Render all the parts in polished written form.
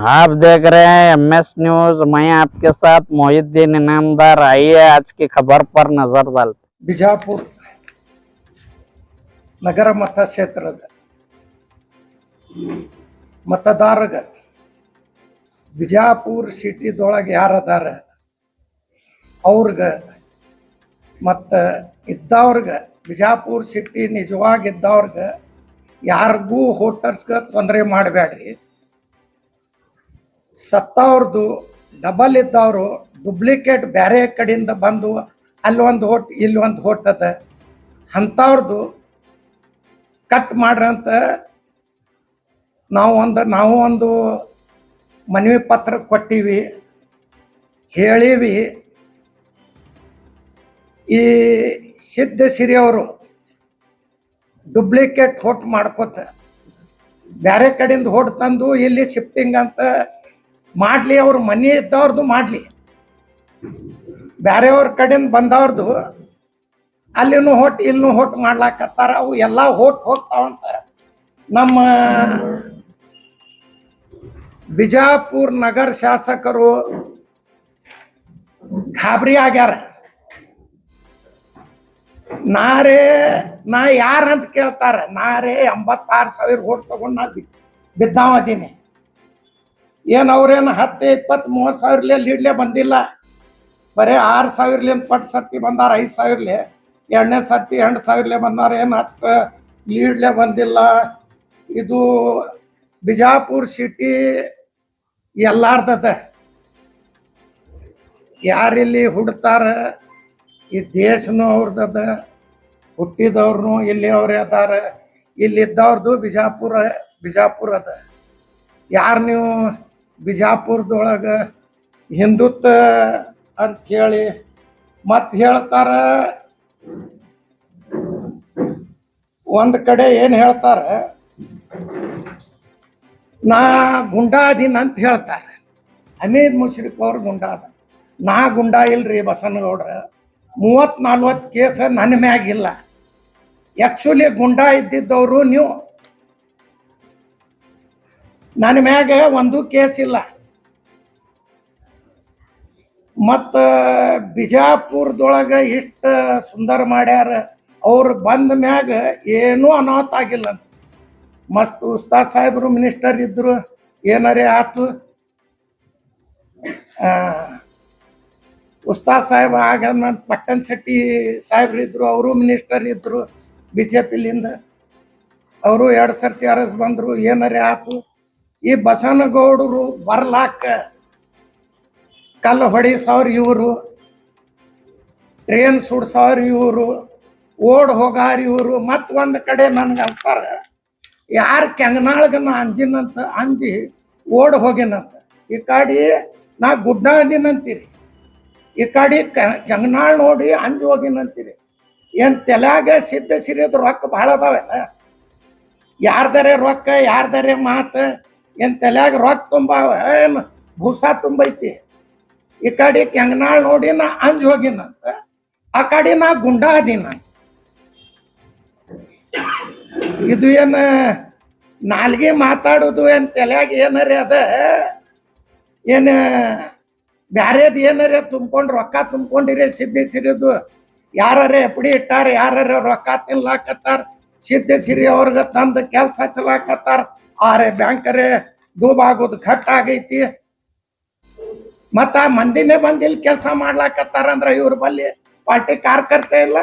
आप देख रहे हैं MS न्यूज। मैं आपके साथ मोहिद्दीन इनामदार। आइए आज की खबर पर नजर डालते। ಬಿಜಾಪುರ ನಗರ ಮತಕ್ಷೇತ್ರದ ಮತದಾರಗ ಬಿಜಾಪುರ ಸಿಟಿದೊಳಗೆ ಯಾರದಾರ ಅವ್ರಿಗೆ ಮತ್ತು ಇದ್ದವ್ರಿಗೆ ಬಿಜಾಪುರ ಸಿಟಿ ನಿಜವಾಗಿದ್ದವ್ರಿಗೆ ಯಾರಿಗೂ ವೋಟರ್ಸ್ಗೆ ತೊಂದರೆ ಮಾಡಬೇಡ್ರಿ. ಸತ್ತವ್ರದ್ದು ಡಬಲ್ ಇದ್ದವರು ಡುಪ್ಲಿಕೇಟ್ ಬೇರೆ ಕಡೆಯಿಂದ ಬಂದು ಅಲ್ಲೊಂದು ಹೋಟ್ ಇಲ್ಲೊಂದು ಹೋಟ್ ಅದ ಅಂಥವ್ರದ್ದು ಕಟ್ ಮಾಡ್ರಿ ಅಂತ ನಾವು ಒಂದು ಮನವಿ ಪತ್ರ ಕೊಟ್ಟಿವಿ, ಹೇಳಿವಿ. ಈ ಸಿದ್ಧಸಿರಿ ಅವರು ಡುಪ್ಲಿಕೇಟ್ ಹೋಟ್ ಮಾಡ್ಕೋತ ಬೇರೆ ಕಡೆಯಿಂದ ಹೋಟ್ ತಂದು ಇಲ್ಲಿ ಶಿಫ್ಟಿಂಗ್ ಅಂತ ಮಾಡಲಿ, ಅವ್ರ ಮನೆ ಇದ್ದವ್ರದ್ದು ಮಾಡಲಿ, ಬೇರೆಯವ್ರ ಕಡೆಯಿಂದ ಬಂದವ್ರದ್ದು ಅಲ್ಲಿನೂ ಹೋಟ್ ಇಲ್ಲೂ ಹೋಟ್ ಮಾಡ್ಲಾಕತ್ತಾರ. ಅವು ಎಲ್ಲ ಹೋಟ್ ಹೋಗ್ತಾವಂತ ನಮ್ಮ ಬಿಜಾಪುರ ನಗರ ಶಾಸಕರು ಗಾಬರಿ ಆಗ್ಯಾರ. ನಾ ಯಾರಂತ ಕೇಳ್ತಾರ. ನಾರೇ 86,000 ಹೋಟ್ ತಗೊಂಡು ನಾ ಬಿದ್ದಾವದೀನಿ. ಏನು ಅವ್ರೇನು 10, 20, 30 ಸಾವಿರಲೇ ಲೀಡ್ಲೇ ಬಂದಿಲ್ಲ. ಬರೀ 6,000ಲಿಂದ ಪಟ್ಟು ಸರ್ತಿ ಬಂದಾರ. 5,000ಲೇ ಎರಡನೇ ಸರ್ತಿ 2,000ಲೇ ಬಂದಾರ. ಏನು 10 ಲೀಡ್ಲೇ ಬಂದಿಲ್ಲ. ಇದು ಬಿಜಾಪುರ ಸಿಟಿ ಎಲ್ಲಾರ್ದದ. ಯಾರಿಲ್ಲಿ ಹುಡ್ತಾರ ಈ ದೇಶನೂ ಅವ್ರದದ, ಹುಟ್ಟಿದವ್ರನು ಇಲ್ಲಿ ಅವ್ರೇ ಅದಾರ. ಇಲ್ಲಿದ್ದವ್ರದ್ದು ಬಿಜಾಪುರ ಅದ. ಯಾರು ನೀವು ಬಿಜಾಪುರದೊಳಗೆ ಹಿಂದುತ್ವ ಅಂತ ಹೇಳಿ ಮತ್ತೆ ಹೇಳ್ತಾರ. ಒಂದು ಕಡೆ ಏನು ಹೇಳ್ತಾರ, ನಾ ಗುಂಡಾ ಅದೀನಿ ಅಂತ ಹೇಳ್ತಾರೆ. ಹಮೀದ್ ಮುಷ್ರಿಫ್ ಅವ್ರು ಗುಂಡಾ ಅದ. ನಾ ಗುಂಡಾ ಇಲ್ರಿ ಬಸನಗೌಡ್ರ. 30-40 ಕೇಸ್ ನನ್ನ ಮ್ಯಾಗಿಲ್ಲ. ಆ್ಯಕ್ಚುಲಿ ಗುಂಡಾ ಇದ್ದಿದ್ದವರು ನೀವು. ನನ್ನ ಮ್ಯಾಗ ಒಂದು ಕೇಸ್ ಇಲ್ಲ. ಮತ್ತು ಬಿಜಾಪುರದೊಳಗೆ ಇಷ್ಟು ಸುಂದರ ಮಾಡ್ಯಾರ. ಅವ್ರು ಬಂದ ಮ್ಯಾಗ ಏನೂ ಅನಾಹುತ ಆಗಿಲ್ಲ ಅಂತ. ಮಸ್ತ್ ಉಸ್ತಾದ್ ಸಾಹೇಬರು ಮಿನಿಸ್ಟರ್ ಇದ್ರು, ಏನಾರೇ ಆತು. ಉಸ್ತಾದ್ ಸಾಹೇಬ್ ಆಗ ಪಟ್ಟಣ್ ಶೆಟ್ಟಿ ಸಾಹೇಬ್ರು ಇದ್ರು, ಅವರು ಮಿನಿಸ್ಟರ್ ಇದ್ರು BJPಲಿಂದ. ಅವರು 2 ಸರ್ತಿ ಅರಸ್ ಬಂದರು, ಏನಾರೇ ಆತು. ಈ ಬಸನಗೌಡರು ಬರ್ಲಾಕ ಕಲ್ಲು ಹೊಡಿಸೋರು ಇವರು, ಟ್ರೇನ್ ಸುಡ್ಸೋರು ಇವರು, ಓಡ್ ಹೋಗಾರ ಇವರು. ಮತ್ತು ಒಂದು ಕಡೆ ನನ್ಗೆ ಹಚ್ತಾರ, ಯಾರು ಕೆಂಗನಾಳ್ಗೆ ನಾ ಅಂಜಿ ಓಡ್ ಹೋಗಿನಂತ. ಈ ಕಡೆ ನಾ ಗುಡ್ಡ ಅಂದಿನಂತೀರಿ, ಈ ಕಡೆ ಕೆಂಗನಾಳ್ ನೋಡಿ ಅಂಜಿ ಹೋಗಿನಂತೀರಿ. ಏನು ತಲೆಯಾಗ ಸಿದ್ಧ ಸಿರಿಯದ ರೊಕ್ಕ ಭಾಳ ಅದಾವೇನ? ಯಾರ್ದಾರೆ ರೊಕ್ಕ, ಯಾರ್ದಾರೆ ಮಾತು? ಏನು ತಲೆಯಾಗ ರೊಕ್ಕ ತುಂಬಾವ, ಏನು ಭೂಸ ತುಂಬೈತಿ? ಈ ಕಡೆ ಕೆಂಗನಾಳ್ ನೋಡಿ ನಾ ಅಂಜಿ ಹೋಗಿನಂತ, ಆ ಕಡೆ ನಾ ಗುಂಡ ಅದೀನ. ಇದು ಏನು ನಾಲ್ಗೆ ಮಾತಾಡೋದು? ಏನು ತಲೆಯಾಗ ಏನಾರೇ ಅದ? ಏನು ಬ್ಯಾರೇದು ಏನಾರೇ ತುಂಬ್ಕೊಂಡು ರೊಕ್ಕ ತುಂಬ್ಕೊಂಡಿರಿ? ಸಿರಿದು ಯಾರೇ ಎಪ್ಪಡಿ ಇಟ್ಟಾರ, ಯಾರೇ ರೊಕ್ಕ ತಿನ್ಲಾಕತ್ತಾರ, ಸಿರಿ ಅವ್ರಿಗೆ ತಂದು ಕೆಲಸ ಹಚ್ಚಲಾಕತ್ತಾರ. ಆರೆ ಬ್ಯಾಂಕರೇ ಡೂಬಾಗೋದು ಘಟ್ ಆಗೈತಿ. ಮತ್ತು ಆ ಮಂದಿನೇ ಬಂದು ಇಲ್ಲಿ ಕೆಲಸ ಮಾಡ್ಲಾಕತ್ತಾರ ಅಂದ್ರೆ ಇವ್ರ ಬಲ್ಲಿ ಪಾರ್ಟಿ ಕಾರ್ಯಕರ್ತೆ ಇಲ್ಲ.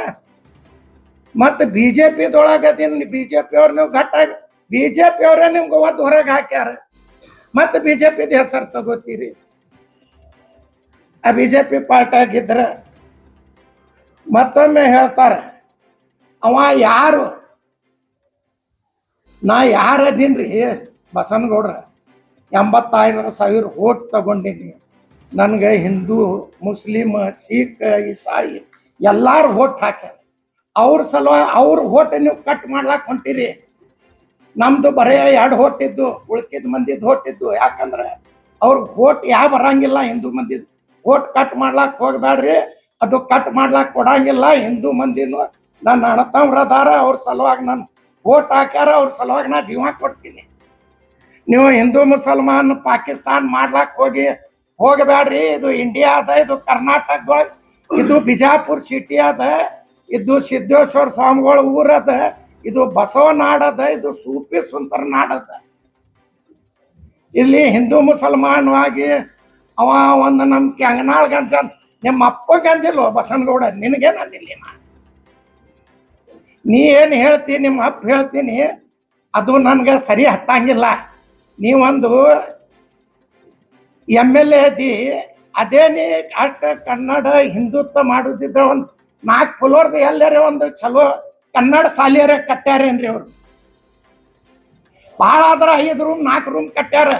ಮತ್ತು BJPದೊಳಗದಿನ BJP ಅವ್ರು ನೀವು ಘಟ್ಟಾಗಿ BJP ಅವರೇ ನಿಮ್ಗೆ ಒದ್ದು ಹೊರಗೆ ಹಾಕ್ಯಾರ. ಮತ್ತು BJPದ ಹೆಸರು ತಗೋತೀರಿ. ಆ BJP ಪಾರ್ಟಿ ಆಗಿದ್ರೆ ಮತ್ತೊಮ್ಮೆ ಹೇಳ್ತಾರೆ, ಅವ ಯಾರು? ನಾ ಯಾರದೀನ್ರಿ ಬಸನಗೌಡ್ರ? 85,000 ವೋಟ್ ತಗೊಂಡಿನಿ. ನನಗೆ ಹಿಂದೂ, ಮುಸ್ಲಿಮ್, ಸಿಖ್, ಇಸಾಯಿ ಎಲ್ಲಾರು ವೋಟ್ ಹಾಕ್ಯಾರ. ಅವ್ರ ಸಲುವಾಗಿ ಅವ್ರ ವೋಟ್ ನೀವು ಕಟ್ ಮಾಡ್ಲಾಕ್ ಹೊಂಟಿರಿ. ನಮ್ದು ಬರೀ 2 ವೋಟ್ ಇದ್ದು, ಉಳ್ಕಿದ ಮಂದಿದ್ದು ವೋಟ್ ಇದ್ದು. ಯಾಕಂದ್ರೆ ಅವ್ರಿಗೆ ವೋಟ್ ಬರಂಗಿಲ್ಲ. ಹಿಂದೂ ಮಂದಿದ್ದು ವೋಟ್ ಕಟ್ ಮಾಡ್ಲಾಕ್ ಹೋಗ್ಬೇಡ್ರಿ. ಅದು ಕಟ್ ಮಾಡ್ಲಾಕ್ ಕೊಡಂಗಿಲ್ಲ. ಹಿಂದೂ ಮಂದಿನೂ ನನ್ನ ಅಣ್ಣತಮ್ರದಾರ, ಅವ್ರ ಸಲುವಾಗಿ ನಾನು ವೋಟ್ ಹಾಕ್ಯಾರ. ಅವ್ರ ಸಲುವಾಗಿ ನಾ ಜೀವ ಕೊಡ್ತೀನಿ. ನೀವು ಹಿಂದೂ ಮುಸಲ್ಮಾನ್ ಪಾಕಿಸ್ತಾನ್ ಮಾಡ್ಲಾಕ್ ಹೋಗಬೇಡ್ರಿ. ಇದು ಇಂಡಿಯಾ ಅದ, ಇದು ಕರ್ನಾಟಕ, ಇದು ಬಿಜಾಪುರ್ ಸಿಟಿ ಅದ, ಇದು ಸಿದ್ದೇಶ್ವರ ಸ್ವಾಮಿಗಳ ಊರದ, ಇದು ಬಸವ ನಾಡದ, ಇದು ಸೂಫಿ ಸುಂದರ ನಾಡದ. ಇಲ್ಲಿ ಹಿಂದೂ ಮುಸಲ್ಮಾನವಾಗಿ ಅವ ಒಂದು ನಮ್ಗೆ ಅಂಗನಾಳ್ ಗಂಜ ನಿಮ್ಮ ಅಪ್ಪ ಗಂಜಿಲ್ವ ಬಸನಗೌಡ, ನಿನಗೇನು ಅಂದಿಲ್ಲ ನಾ. ನೀ ಏನು ಹೇಳ್ತೀನಿ, ನಿಮ್ಮ ಅಪ್ಪ ಹೇಳ್ತೀನಿ, ಅದು ನನ್ಗೆ ಸರಿ ಹತ್ತಂಗಿಲ್ಲ. ನೀವೊಂದು MLA ಅದಿ, ಅದೇ ನೀ ಅಷ್ಟ ಕನ್ನಡ ಹಿಂದುತ್ವ ಮಾಡುದಿದ್ರೆ ಒಂದು 4 ಫ್ಲೋರ್ದು ಎಲ್ಲರೇ ಒಂದು ಚಲೋ ಕನ್ನಡ ಶಾಲೆಯರೇ ಕಟ್ಟ್ಯಾರೇನ್ರಿ ಅವರು. ಭಾಳ ಆದ್ರೆ 5 ರೂಮ್ 4 ರೂಮ್ ಕಟ್ಟ್ಯಾರ.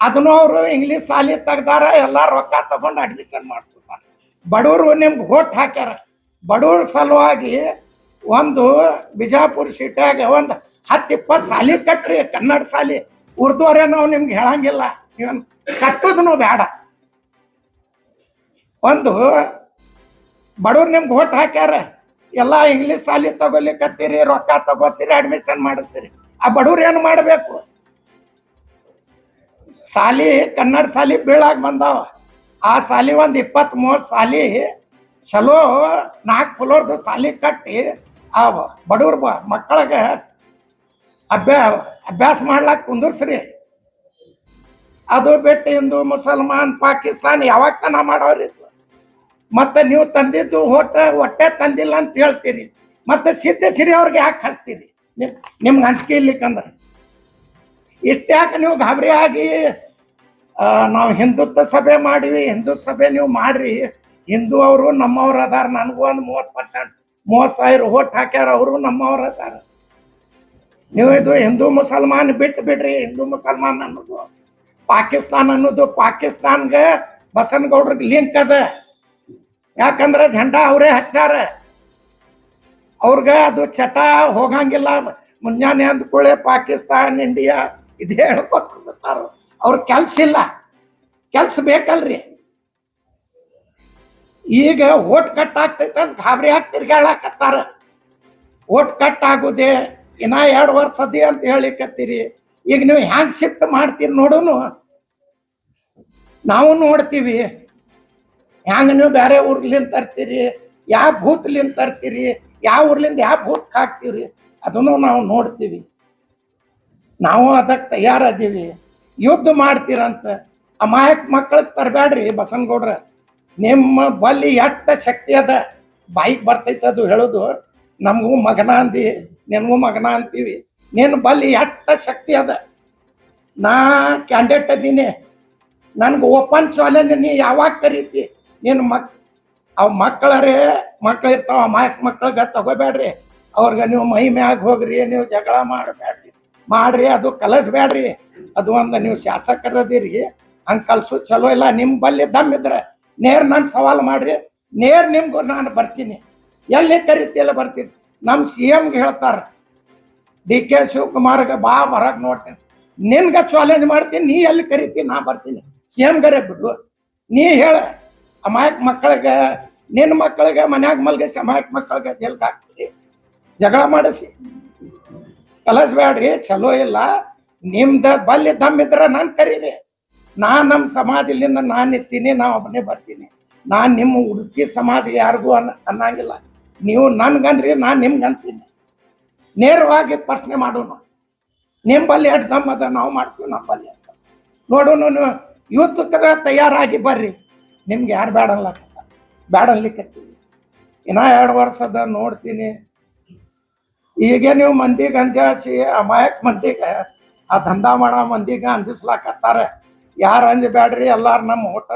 ಅದನ್ನು ಅವರು ಇಂಗ್ಲೀಷ್ ಶಾಲೆ ತೆಗ್ದಾರ, ಎಲ್ಲ ರೊಕ್ಕ ತಗೊಂಡು ಅಡ್ಮಿಷನ್ ಮಾಡ್ತಿರ್ತಾರೆ. ಬಡವರು ನಿಮ್ಗೆ ಓಟ್ ಹಾಕ್ಯಾರ. ಬಡವ್ರ ಸಲುವಾಗಿ ಒಂದು ಬಿಜಾಪುರ ಸಿಟಿಯಾಗ ಒಂದು 10-20 ಶಾಲೆ ಕಟ್ರಿ, ಕನ್ನಡ ಶಾಲೆ. ಉರ್ದುವರೇ ನಾವು ನಿಮ್ಗೆ ಹೇಳಂಗಿಲ್ಲ, ನೀವನ್ ಕಟ್ಟೋದನ್ನು ಬೇಡ. ಒಂದು ಬಡವ್ರು ನಿಮ್ಗೆ ಓಟ್ ಹಾಕ್ಯಾರ, ಎಲ್ಲ ಇಂಗ್ಲೀಷ್ ಶಾಲೆ ತಗೊಲಿಕತ್ತೀರಿ, ರೊಕ್ಕ ತಗೋತೀರಿ, ಅಡ್ಮಿಷನ್ ಮಾಡಿಸ್ತೀರಿ. ಆ ಬಡವ್ರು ಏನು ಮಾಡಬೇಕು? ಶಾಲಿ ಕನ್ನಡ ಶಾಲಿ ಬೀಳಾಗ ಬಂದಾವ. ಆ ಶಾಲಿ ಒಂದು 20-30 ಶಾಲಿ ಚಲೋ 4 ಫ್ಲೋರ್ದು ಶಾಲಿ ಕಟ್ಟಿ ಆ ಬಡವ್ರ ಮಕ್ಕಳಿಗೆ ಅಭ್ಯಾಸ ಮಾಡ್ಲಾಕ ಕುಂದರ್ಸ್ರಿ. ಅದು ಬಿಟ್ಟು ಹಿಂದೂ ಮುಸಲ್ಮಾನ್ ಪಾಕಿಸ್ತಾನ ಯಾವಾಗ ತನ ಮಾಡೋರಿ. ಮತ್ತೆ ನೀವು ತಂದಿದ್ದು ಹೊಟ್ಟೆ ತಂದಿಲ್ಲ ಅಂತ ಹೇಳ್ತೀರಿ. ಮತ್ತೆ ಸಿದ್ದೇಶ್ವರಿ ಅವ್ರಿಗೆ ಯಾಕೆ ಹಚ್ತೀರಿ? ನಿಮ್ಗೆ ಅಂಜಿಕೆ ಇರ್ಲಿಕ್ಕಂದ್ರೆ ಇಷ್ಟ್ಯಾಕೆ ನೀವು ಗಾಬರಿ ಆಗಿ ನಾವು ಹಿಂದುತ್ವ ಸಭೆ ಮಾಡಿವಿ, ಹಿಂದುತ್ವ ಸಭೆ ನೀವು ಮಾಡ್ರಿ. ಹಿಂದೂ ಅವರು ನಮ್ಮವ್ರು ಅದಾರ. ನನಗೂ ಒಂದು 30% 30,000 ಓಟ್ ಹಾಕ್ಯಾರ, ಅವರು ನಮ್ಮವ್ರು ಅದಾರ. ನೀವು ಇದು ಹಿಂದೂ ಮುಸಲ್ಮಾನ್ ಬಿಟ್ಟು ಬಿಡ್ರಿ. ಹಿಂದೂ ಮುಸಲ್ಮಾನ್ ಅನ್ನೋದು ಪಾಕಿಸ್ತಾನ್ ಅನ್ನೋದು, ಪಾಕಿಸ್ತಾನ್ಗೆ ಬಸನಗೌಡ್ರಿಗೆ ಲಿಂಕ್ ಅದ. ಯಾಕಂದ್ರೆ ಝಂಡಾ ಅವರೇ ಹಚ್ಚಾರ. ಅವ್ರಿಗೆ ಅದು ಚಟ ಹೋಗಂಗಿಲ್ಲ. ಮುಂಜಾನೆ ಅಂದ್ಕೊಳ್ಳೆ ಪಾಕಿಸ್ತಾನ್ ಇಂಡಿಯಾ ಇದೇ ಹೇಳ್ಕೊತಾರ. ಅವ್ರ ಕೆಲ್ಸ ಇಲ್ಲ, ಕೆಲ್ಸ ಬೇಕಲ್ರಿ. ಈಗ ಓಟ್ ಕಟ್ ಆಗ್ತೈತೆ ಅಂತ ಗಾಬರಿ ಆಗಿ ತಿರ್ಗಾಳಕತ್ತಾರ. ಓಟ್ ಕಟ್ ಆಗುದೇ ಇನ್ನ 2 ವರ್ಷ ಅದಿ ಅಂತ ಹೇಳಿಕತ್ತೀರಿ. ಈಗ ನೀವು ಹ್ಯಾಂಗ್ ಶಿಫ್ಟ್ ಮಾಡ್ತೀರಿ ನೋಡೋನು, ನಾವು ನೋಡ್ತೀವಿ. ಹ್ಯಾಂಗ ನೀವು ಬೇರೆ ಊರ್ಲಿಂದ ತರ್ತೀರಿ, ಯಾವ ಭೂತ್ಲಿಂದ ತರ್ತೀರಿ, ಯಾವ ಊರ್ಲಿಂದ ಯಾವ ಭೂತ್ ಹಾಕ್ತೀವ್ರಿ, ಅದನ್ನು ನಾವು ನೋಡ್ತೀವಿ. ನಾವು ಅದಕ್ಕೆ ತಯಾರದೀವಿ. ಯುದ್ಧ ಮಾಡ್ತೀರಂತ ಅಮಾಯಕ ಮಕ್ಕಳಿಗೆ ತರಬೇಡ್ರಿ ಬಸನಗೌಡ್ರ. ನಿಮ್ಮ ಬಲ್ಲಿ ಎಷ್ಟ ಶಕ್ತಿ ಅದ ಬಾಯಿಗೆ ಬರ್ತೈತೆ ಅದು ಹೇಳೋದು. ನಮಗೂ ಮಗನ ಅಂದಿ, ನಿನಗೂ ಮಗನ ಅಂತೀವಿ. ನಿನ್ನ ಬಲ್ಲಿ ಎಷ್ಟ ಶಕ್ತಿ ಅದ. ನಾ ಕ್ಯಾಂಡಿಡೇಟ್ ಅದೀನಿ, ನನ್ಗೆ ಓಪನ್ ಚಾಲೆಂಜ್. ನೀ ಯಾವಾಗ ಕರೀತಿ? ನಿನ್ನ ಅವ್ ಮಕ್ಕಳಿರ್ತಾವ, ಅಮಾಯಕ ಮಕ್ಕಳಿಗೆ ತಗೋಬೇಡ್ರಿ. ಅವ್ರಿಗೆ ನೀವು ಮೈ ಮ್ಯಾಗ ಹೋಗ್ರಿ, ನೀವು ಜಗಳ ಮಾಡಬೇಡ್ರಿ, ಮಾಡ್ರಿ, ಅದು ಕಲಿಸ್ಬೇಡ್ರಿ. ಅದು ಒಂದು ನೀವು ಶಾಸಕರದಿರಿ, ಹಂಗೆ ಕಲ್ಸು ಚಲೋ ಇಲ್ಲ. ನಿಮ್ಮ ಬಲ್ಲಿ ದಮ್ ಇದ್ರೆ ನೇರ್ ನನ್ನ ಸವಾಲು ಮಾಡ್ರಿ, ನೇರ್ ನಿಮ್ಗೂ ನಾನು ಬರ್ತೀನಿ. ಎಲ್ಲಿ ಕರಿತಿಯಲ್ಲ ಬರ್ತೀನಿ. ನಮ್ಮ CMಗೆ ಹೇಳ್ತಾರ, DK ಶಿವಕುಮಾರ್ಗೆ ಬಾ ಹೊರಗೆ ನೋಡ್ತೀನಿ, ನಿನ್ಗೆ ಚಾಲೆಂಜ್ ಮಾಡ್ತೀನಿ, ನೀ ಎಲ್ಲಿ ಕರಿತೀನಿ ನಾ ಬರ್ತೀನಿ. CMಗರೇ ಬಿಡು, ನೀ ಹೇಳ. ಅಮಾಯಕ ಮಕ್ಕಳಿಗೆ, ನಿನ್ನ ಮಕ್ಕಳಿಗೆ ಮನ್ಯಾಗ ಮಲ್ಗಿಸಿ ಅಮಾಯಕ ಮಕ್ಕಳಿಗೆ ಜೈಲ್ಗೆ ಹಾಕ್ತೀರಿ, ಜಗಳ ಮಾಡಿಸಿ. ಕಲಿಸ್ಬೇಡ್ರಿ, ಚಲೋ ಇಲ್ಲ. ನಿಮ್ದು ಬಲ್ಲಿ ದಮ್ ಇದ್ರೆ ನಾನು ಕರೀರಿ. ನಮ್ಮ ಸಮಾಜದಿಂದ ನಾನು ಇರ್ತೀನಿ, ನಾ ಒಬ್ಬನೇ ಬರ್ತೀನಿ. ನಾನು ನಿಮ್ಮ ಉಡುಪಿ ಸಮಾಜ ಯಾರಿಗೂ ಅನ್ನಂಗಿಲ್ಲ. ನೀವು ನನ್ಗನ್ರಿ, ನಾನು ನಿಮ್ಗೆ ಅಂತೀನಿ. ನೇರವಾಗಿ ಪ್ರಶ್ನೆ ಮಾಡೋಣ. ನಿಮ್ಮ ಬಲ್ಲಿ ಎಷ್ಟು ದಮ್ ಅದ ನಾವು ಮಾಡ್ತೀವಿ, ನಮ್ಮ ಬಲ್ಲಿ ಅಂತ ನೋಡೋಣ. ನೀವು ಯುದ್ಧಕ್ಕೆ ತಯಾರಾಗಿ ಬರ್ರಿ. ನಿಮ್ಗೆ ಯಾರು ಬೇಡನ್ಲಿಕ್ಕತ್ತೀವಿ. ಇನ್ನ 2 ವರ್ಷದ ನೋಡ್ತೀನಿ. ಈಗ ನೀವು ಮಂದಿಗೆ ಅಂಜಾಸಿ, ಅಮಾಯಕ ಮಂದಿಗೆ, ಆ ದಂಧ ಮಾಡೋ ಮಂದಿಗೆ ಅಂಜಿಸ್ಲಾಕತ್ತಾರೆ. ಯಾರು ಅಂಜಬೇಡ್ರಿ, ಎಲ್ಲಾರು ನಮ್ಮ ಓಟ